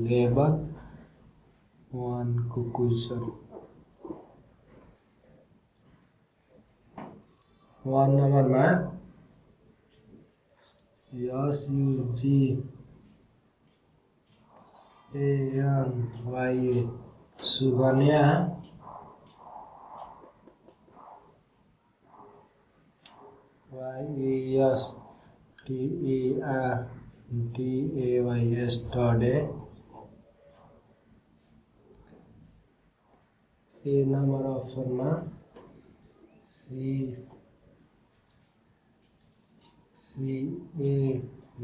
Labour, 1 को question 1 number में SUGANYA Suganya YESTERDAY yesterday। A number option में CA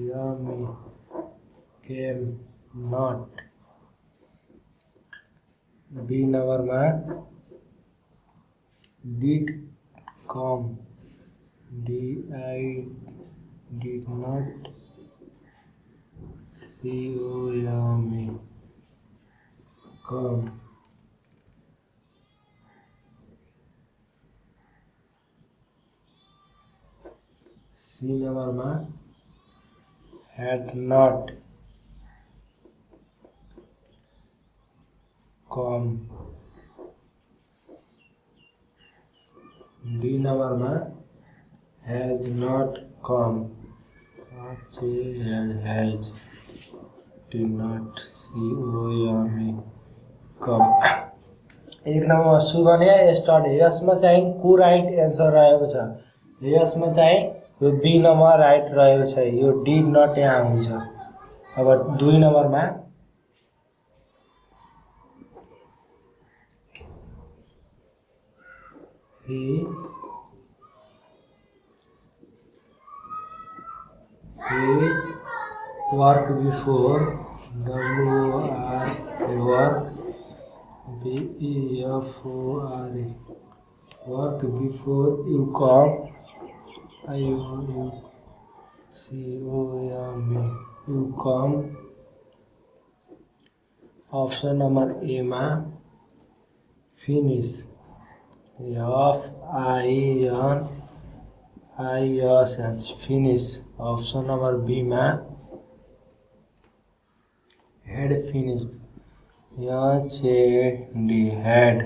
yummy came not। B number में did come, did not, CO yummy come। C number में had not come। D number में has not come, has did not, CO yummy come। एक number Sukanya yesterday यसमा चाहिँ को right answer रहेको छ। यसमा चाहिँ यो बी नंबर राइट रहेको छ, यो डिड नट यहाँ हुन्छ। अब 2 नंबरमा he worked before, work BEFORE, worked before you come, you come। Option number A में finish FINISH finish. Option number B में had finish HAD had.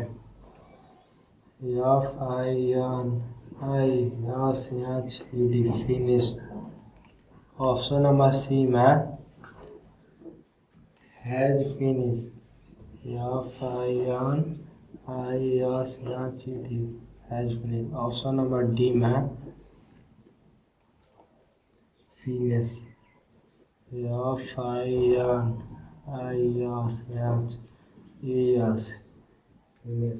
FINISHED finish. Option number C में has finish FINISHED has finish. Option number D में finish FINISHED finish.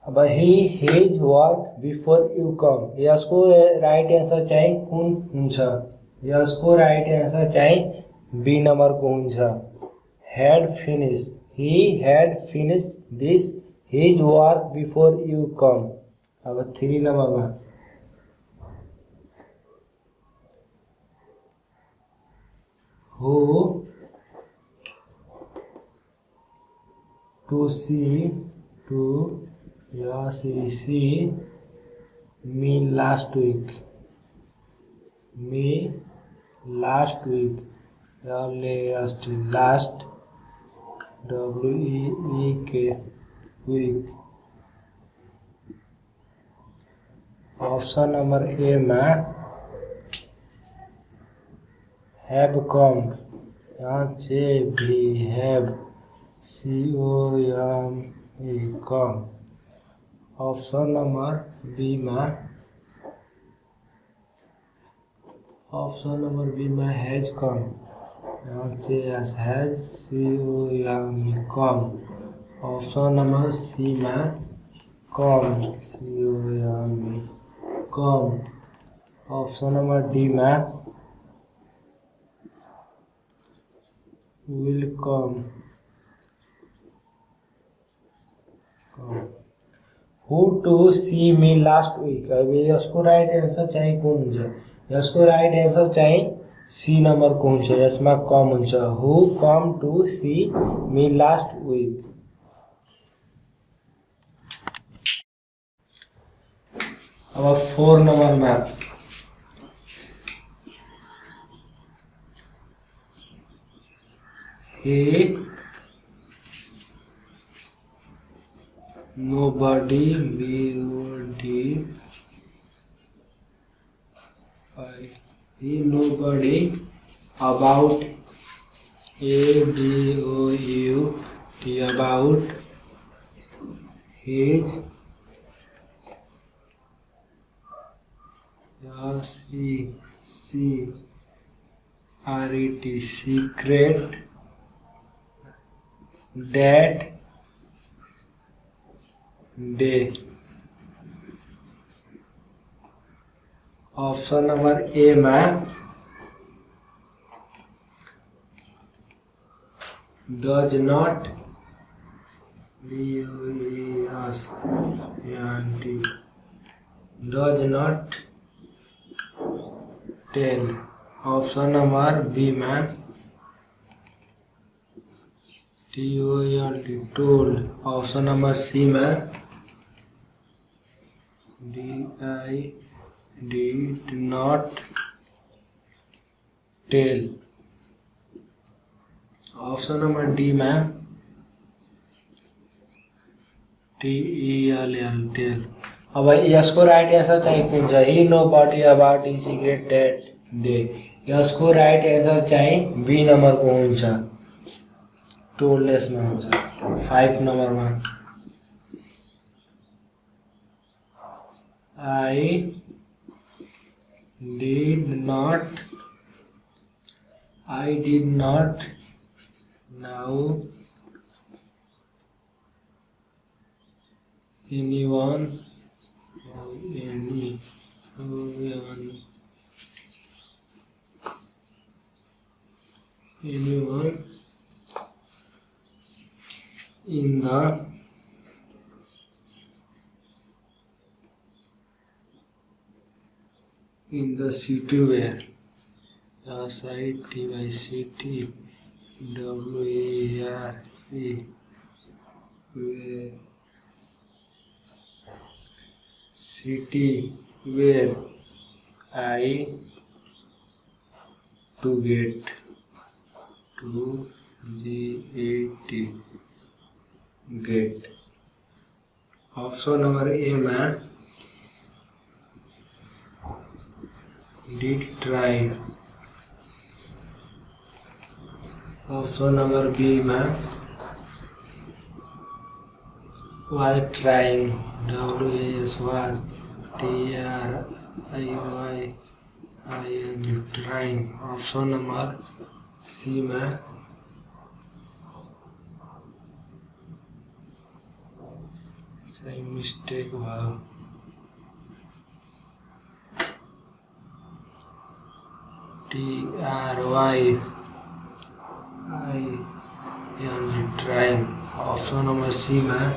अब his work before you come, यसको right answer चाहिँ कुन हुन्छ? यसको right answer चाहिँ बी नम्बरको हुन्छ, had finished, he had finished this his work before you come। अब 3 नंबरमा who to see me last week, last week last WEEK week। Option number A में have come have COME come. Option number B में has come has COME come. Option number C में come COME come. Option number D में will come. Who to see me last week, अब यसको right answer चाहिँ कुन हुन्छ? यसको right answer चाहिँ सी नंबर को हुन्छ, यसमा कम हुन्छ। Who come to see me last week. अब 4 नंबरमा He nobody he nobody about about his secret that day. Option number A में does not does not tell. Option number B में told. ऑप्शन नंबर सी में did not tell. Option number D में tell. अब भाई yes को right answer चाहिए कौन सा? He nobody about he secret that day. यस को राइट आंसर चाहिए बी नंबर कौन सा? टोललेस में कौन सा? 5 नंबर में I did not know anyone in the city where city where city where I to get get. Option number A में did try. Option number B में was trying. trying. Option number C में सही mistake हुआ. trying. Option number C में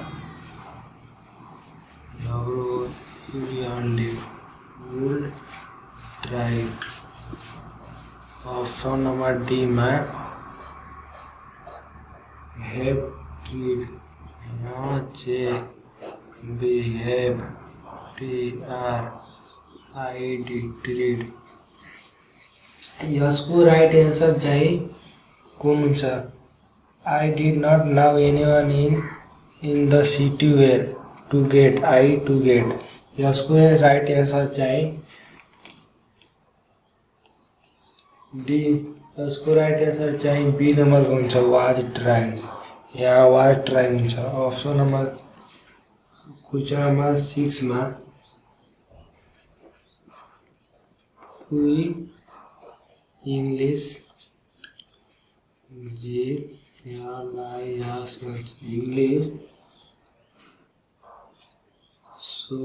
try. Option number D में have tried. behave tried. Yes को right answer चाहिए कौन सा? I did not know anyone in the city where to get. to get. Yes को राइट आंसर चाहिए D. Yes को right answer चाहिए B number कौन सा? was trying. यहाँ was trying सा. ऑप्शन नंबर क्वेश्चन नंबर 6 में हुई English English so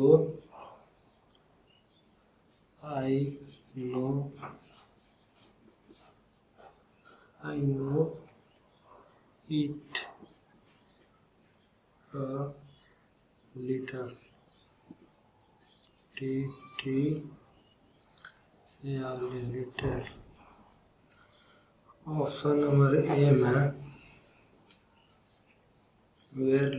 I know it a little. little. Option number A में where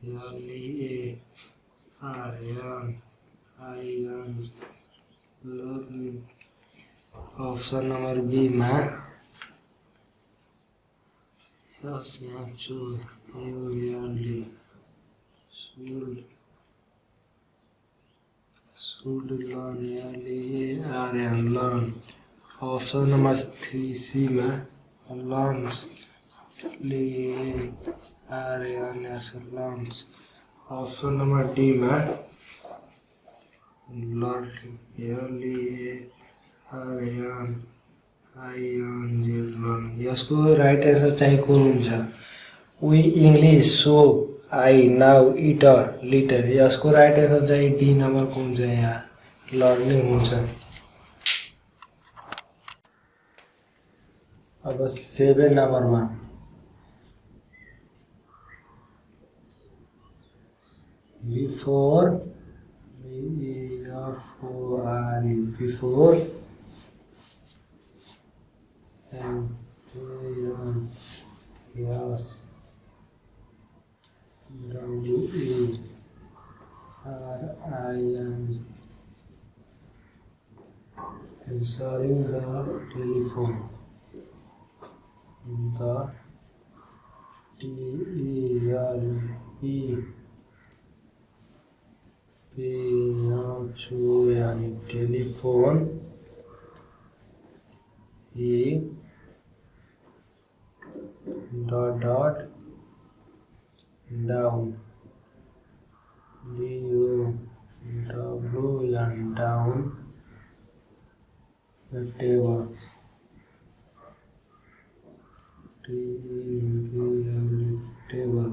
early, Aryan, Iron, learning. Option number B में yes यहाँ choose early, should learn early, Aryan learn. Option number 3C में learns, Aryan learns. Option number D में learn early, Aryan learn. यसको right answer चाहिँ कुन हुन्छ? We English so I now it little. यसको right answer चाहिँ D number को हुन्छ. यहाँ लर्निङ हुन्छ. अब 7 नंबरमा before before and yes WARIN answering the telephone. The यानी telephone he dot down down the table table.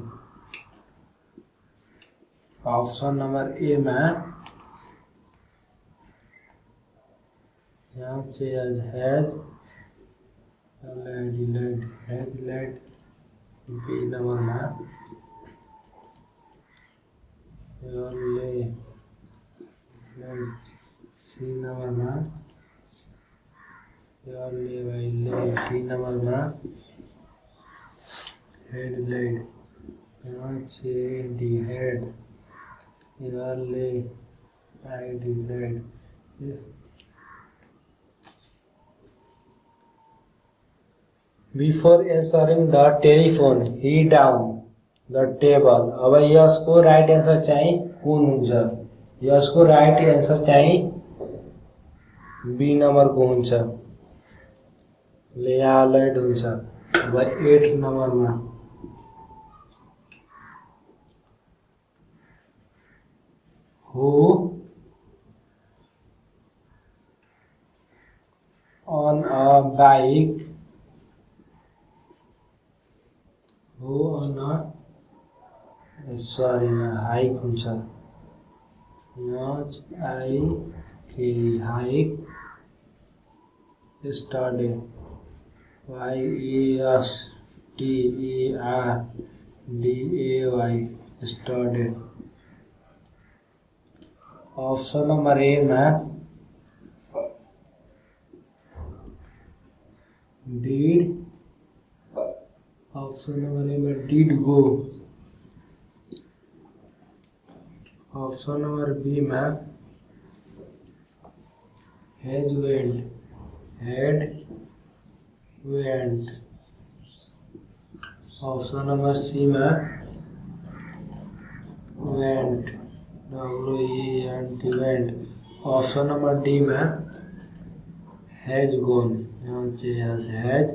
Option number A में यहाँ से हैज लेड. बी नंबर में ले. सी नंबर में ले. डी नंबर में हेड लेड. यहाँ से D had lay I D. Before answering the telephone, he down the table. अब यसको राइट आन्सर चाहिँ कुन हुन्छ? यसको राइट आन्सर चाहिँ बी नंबर को हुन्छ. लेड हुन्छ. अब 8 नंबरमा who on a bike, who on a hike हुन्छ. hike yesterday. yesterday. yesterday. Option number A में डिड. ऑप्शन नंबर ए में did go. Option number B में has went. Option number C में went. Went. Option number D में has gone. यहाँ से has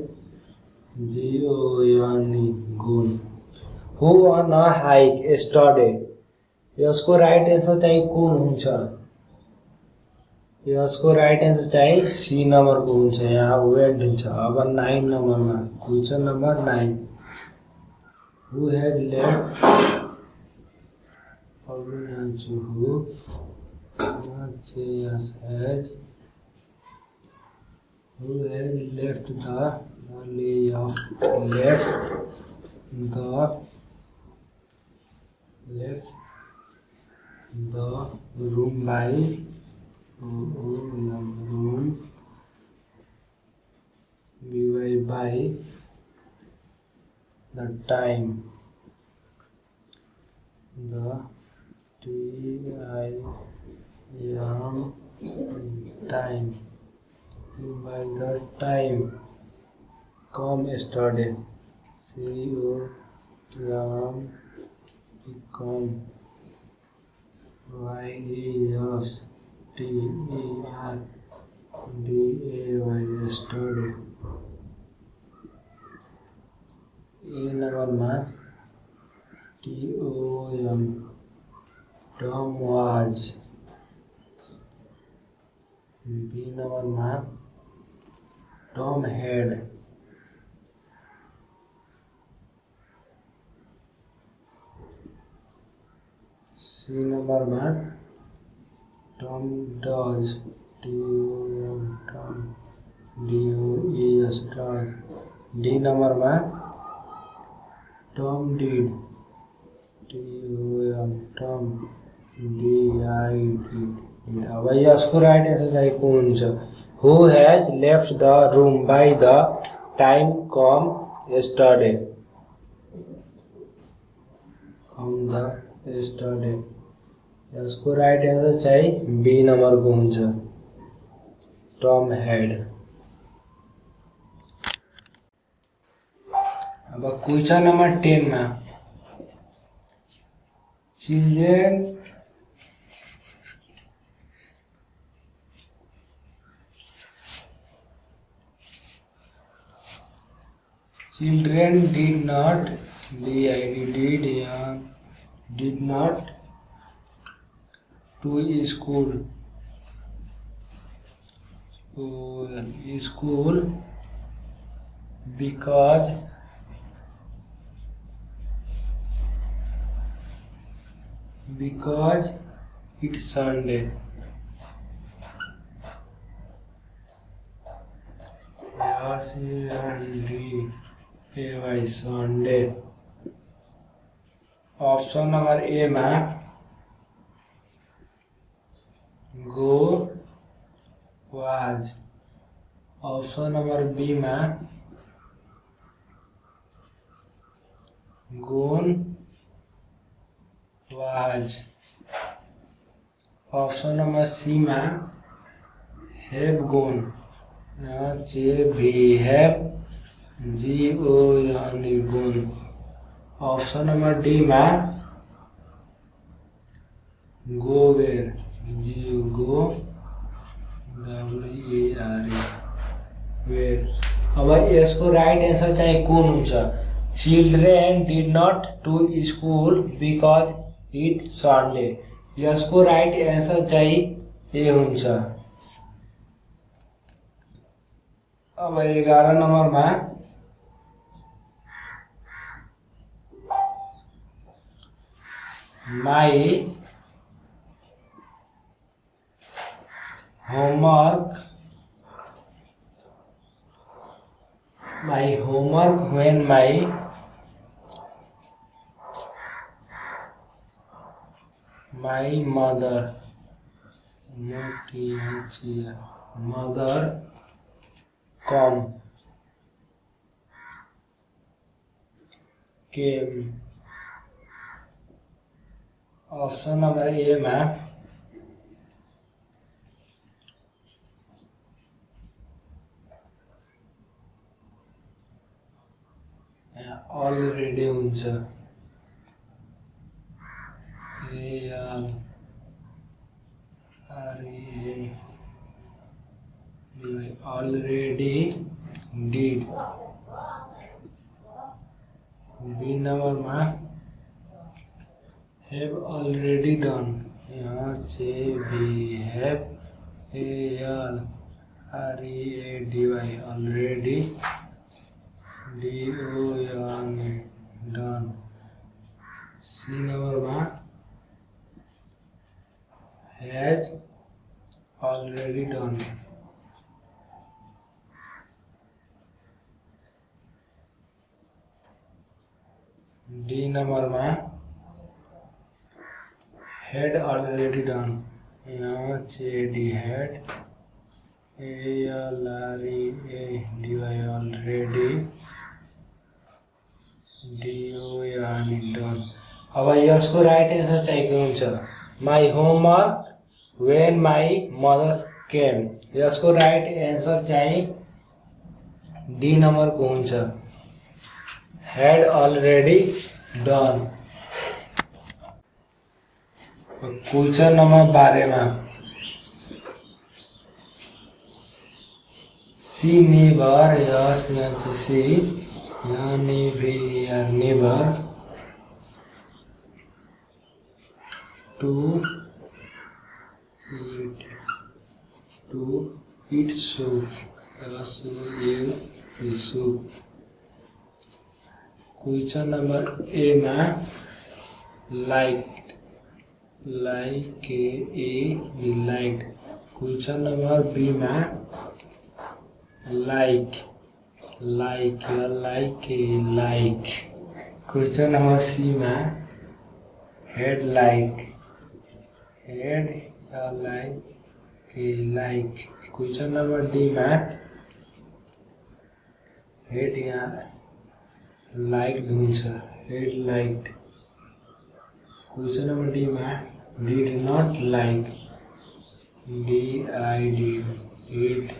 gone. Who on a hike yesterday. यसको right answer चाहिँ कुन हुन्छ? यसको राइट आन्सर चाहिँ सी नंबर को हुन्छ. यहाँ वेंट हुन्छ. अब 9 नंबरमा question number 9. Who has left. who has left the room by the time. time come yesterday. come come yesterday. A number માં TOM Tom was. B number માં Tom had. C number માં Tom does. TOM Tom DOES does. D number માં Tom did. TOM Tom DID. હવે यसको right answer चाहिँ कुन छ? Who has left the room by the time come yesterday? yesterday. यसको right answer चाहिँ B number को हुन्छ, Tom had. अब क्वेश्चन नंबर 10 में children did not to school because it's Sunday. Sunday. Option number A में go was. Option number B में gone was. Option number C में have gone. भी have gone. Option number D में go where. go where. अब यसको right answer चाहिँ कुन हुन्छ? Children did not to school because it Sunday. यसको राइट आंसर चाहिँ ए हुन्छ. अब 11 नंबर में my homework when my mother came. Option number A में ऑलरेडी हुन्छ. Already did. बी नंबर में have already done. यहाँ से भी have already already done. C number में has already done. D number में had already done. यहाँ से डी had already done. अब यसको राइट आंसर चाहिँ के हुन्छ? My homework when my mother केम यसको राइट एन्सर चाहिँ डी नम्बरको हुन्छ had already done। Question number 12 मा सी नेभर यस यहाँ सी यहाँ never to eat soup soup। Question number A में लाइक क्वेश्चन नंबर बी में लाइक क्वेश्चन नंबर सी में had like question number D में हेड यहाँ लाइक हुन्छ had like. Question number D में did not like did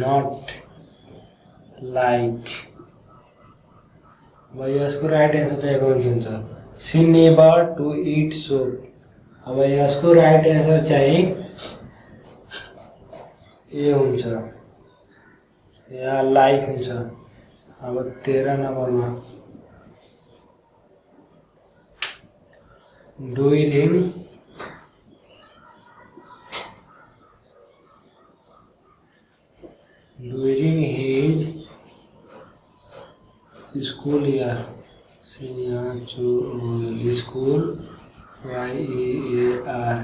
not like. अब यसको right answer चाहिँ कुन हुन्छ she never to eat soup. अब यसको राइट एन्सर चाहिँ ए हुन्छ यहाँ लाइक हुन्छ। अब 13 नंबर में during his school year school YEAR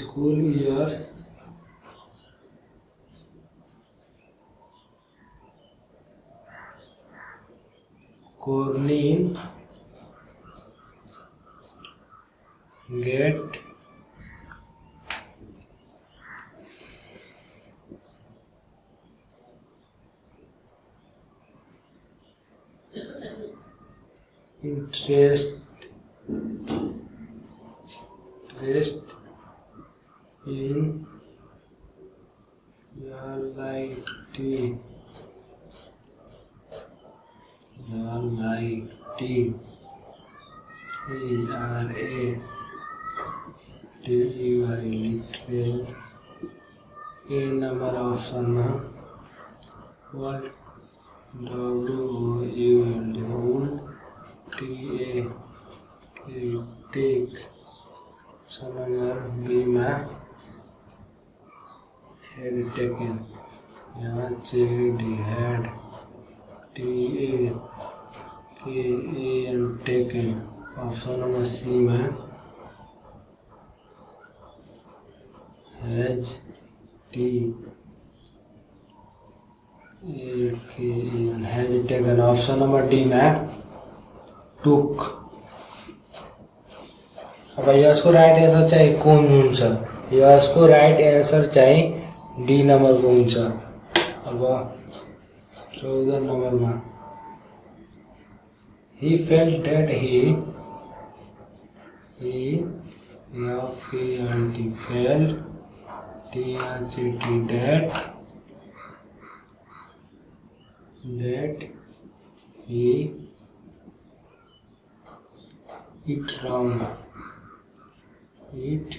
school years Cornyn get interest in reality literal a number option में what WOULD TA take option number B में had taken यहाँ CD had TA and taken। Option number C में has taken. Option number D में took. अब यसको right answer चाहिँ कुन हुन्छ यसको राइट एन्सर चाहिँ डी नम्बरको हुन्छ। अब 14 नंबर में he felt that he felt that he it wrong it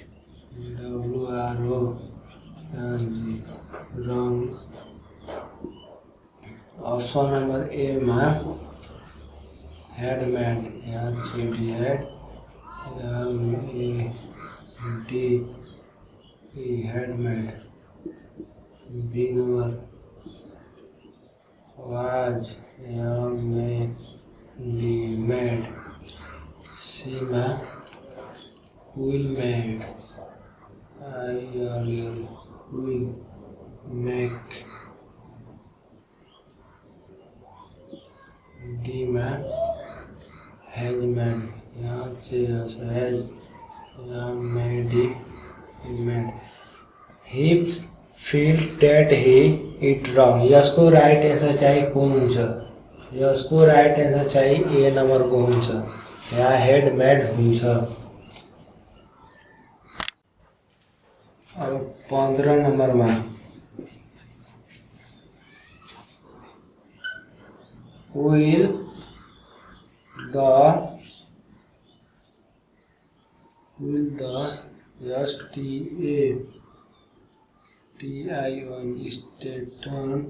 wrong। Option number A में had made यहाँ CD had had made। B number was made। C में will made will make। D में has made यहाँ has made he feel that he it wrong. यसको right answer चाहिँ कुन हुन्छ यसको राइट एन्सर चाहिँ ए नम्बरको हुन्छ यहाँ हेड मेड हुन्छ। अब 15 नंबर में will the STATION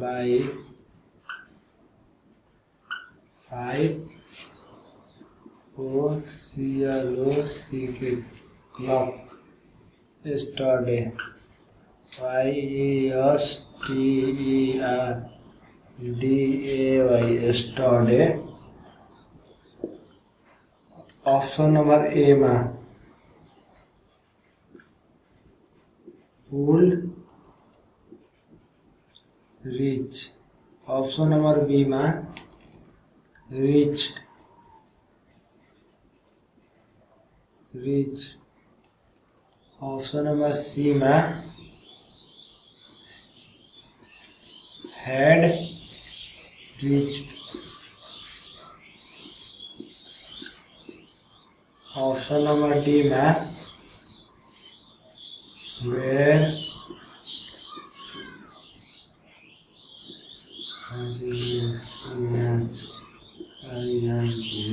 by 5 o'clock yesterday. YESTERDAY yesterday. Option number A में would reach. Option number B में reached. ऑप्शन नंबर सी में had reached. Option number D में where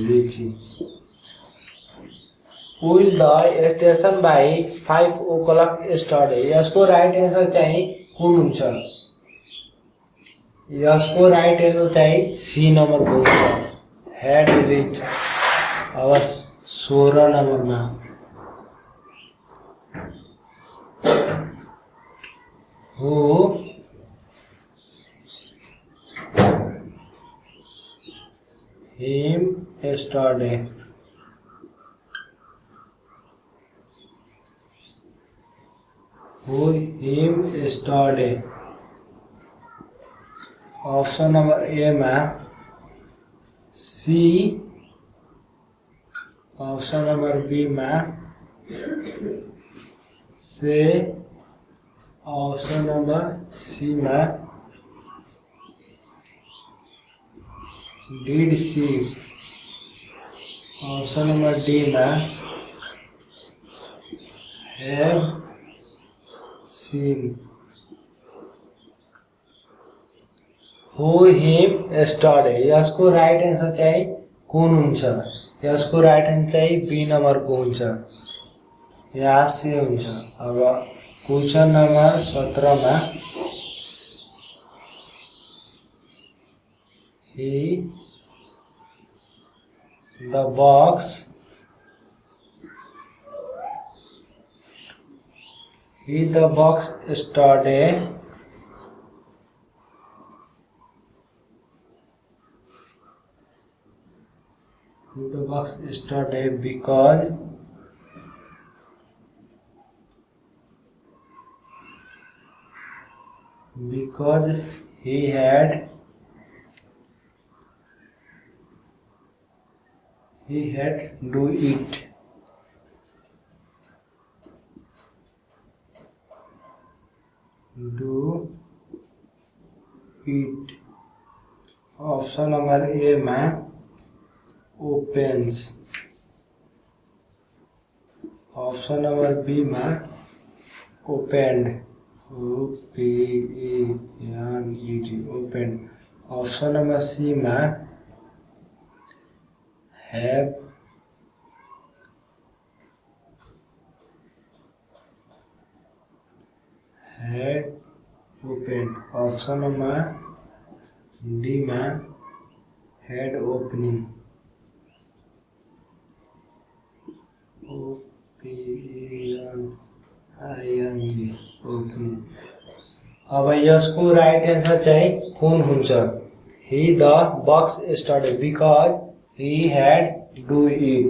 reaching. Will the station by 5 o'clock yesterday. यसको right answer चाहिँ कुन हुन्छ? यसको right answer चाहिँ सी नम्बरको हुन्छ, had reached. अब 16 नम्बरमा who him yesterday. Who him yesterday. Option number A में सी. ऑप्शन नंबर बी में से. ऑप्शन नंबर सी में did see. Option number D में have seen. Who him yesterday. यसको राइट आन्सर चाहिँ कुन हुन्छ? यसको राइट आन्सर चाहिँ बी नम्बरको हुन्छ, यहाँ सी हुन्छ. अब क्वेश्चन नंबर 17 में he the box yesterday. The box yesterday because he had do it. Option number A में opens. ऑप्शन नंबर बी में opened. opened. Option number C में have had opened. Option number D में had opening. opening. अब यसको right answer चाहिँ कुन हुन्छ? he the box yesterday because he had do it.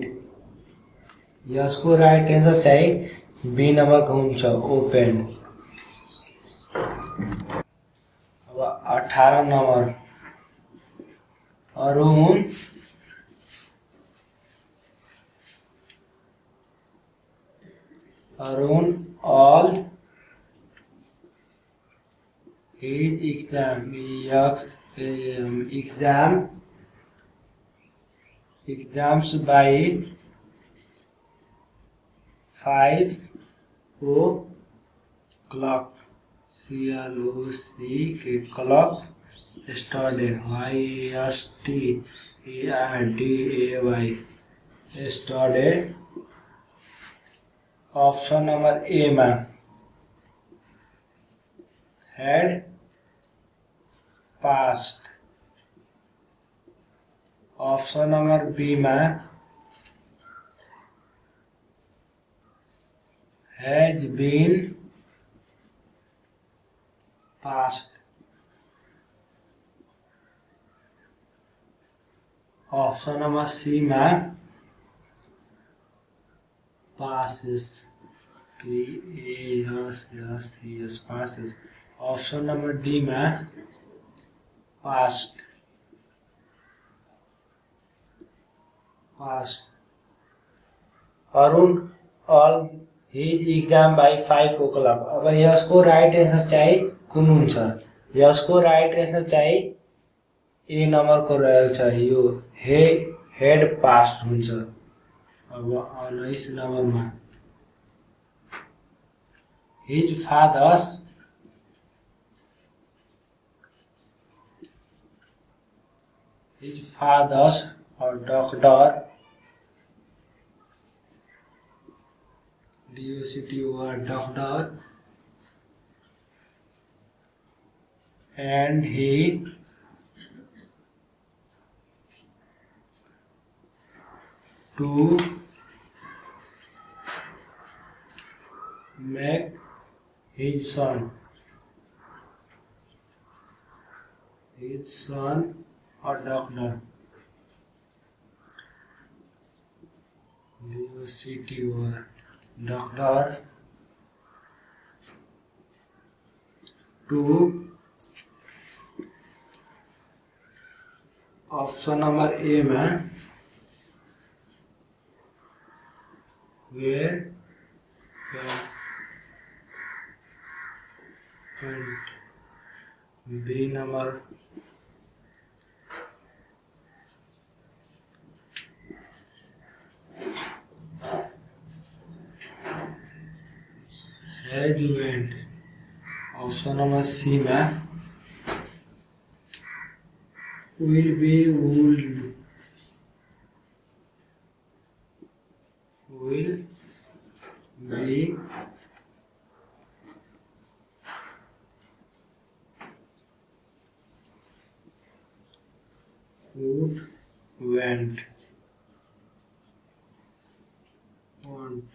यसको राइट आन्सर चाहिँ बी नम्बरको हुन्छ, opened. अब 18 नंबर Arun all his exams by 5 o'clock, CLOCK clock, study, YSTERDAY study. Option number A में had passed. Option number B में has been passed. Option number C में passes, PASSES passes। Option number D में passed. Arun all his exam by 5 o'clock। अब यसको right answer चाहिँ कुन हुन्छ? यसको राइट एन्सर चाहिँ ए नम्बरको रहेको छ, यो हेड पास्ट हुन्छ। अब 19 नम्बरमा हिज फादर्स और doctor DOCTOR doctor and he to make his son a doctor, DOCTOR doctor to। Option number A में were B number has went. Option number C में will be would will be would went want।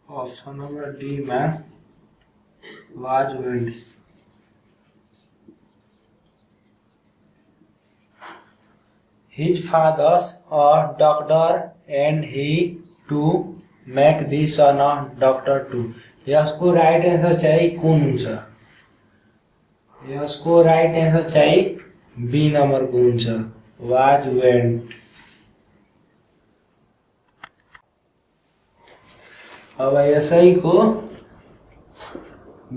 Option number D में was went। His father's a doctor and he to make the son a doctor too। यसको right answer चाहिँ कुन हुन्छ? यसको right answer चाहिँ बी नम्बरको हुन्छ, was went। अब यसैको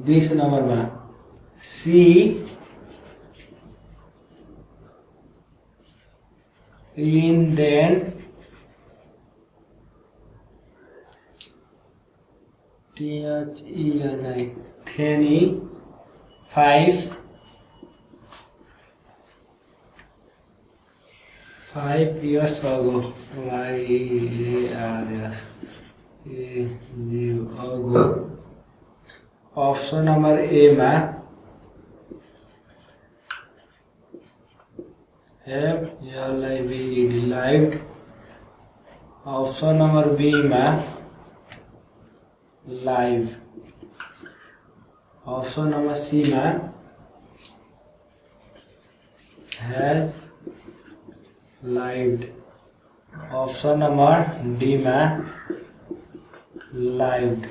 20 नम्बरमा सी in then THENI 5 years ago, YARS ago। Option number A में lived। ऑप्शन नंबर बी में लाइव। ऑप्शन नंबर सी में has lived. Option number D में लाइव्ड।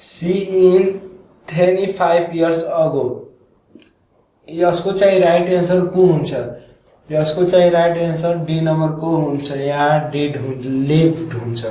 सी इन 25 years ago। यसको चाहिँ राइट एन्सर कुन हुन्छ? यसको चाहिँ राइट एन्सर डी नम्बरको हुन्छ, यहाँ लिभ्ड हुन्छ।